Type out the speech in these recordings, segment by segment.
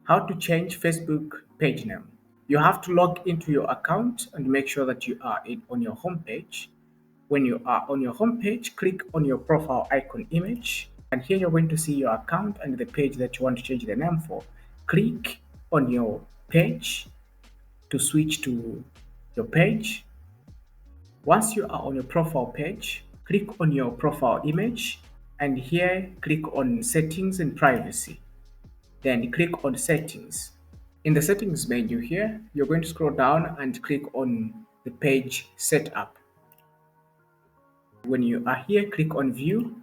How to change Facebook page name. You have to log into your account and make sure that you are on your home page. When you are on your home page, click on your profile icon image, and here you're going to see your account and the page that you want to change the name for. Click on your page to switch to your page. Once you are on your profile page, click on your profile image, and here click on settings and privacy. Then click on settings. In the settings menu here, you're going to scroll down and click on the page setup. When you are here, click on view,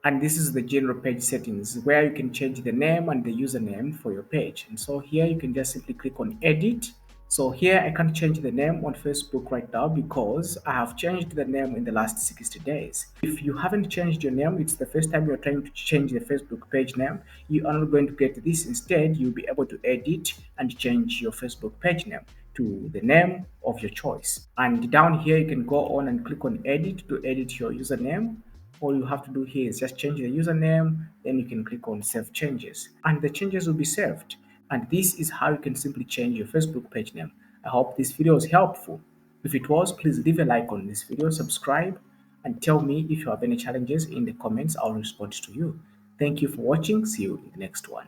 and this is the general page settings where you can change the name and the username for your page. And so here you can just simply click on edit. So here I can't change the name on Facebook right now because I have changed the name in the last 60 days. If you haven't changed your name, it's the first time you're trying to change the Facebook page name, you are not going to get this. Instead, you'll be able to edit and change your Facebook page name to the name of your choice. And down here, you can go on and click on edit to edit your username. All you have to do here is just change the username, then you can click on save changes, and the changes will be saved. And this is how you can simply change your Facebook page name. I hope this video was helpful. If it was, please leave a like on this video, subscribe, and tell me if you have any challenges in the comments. I'll respond to you. Thank you for watching. See you in the next one.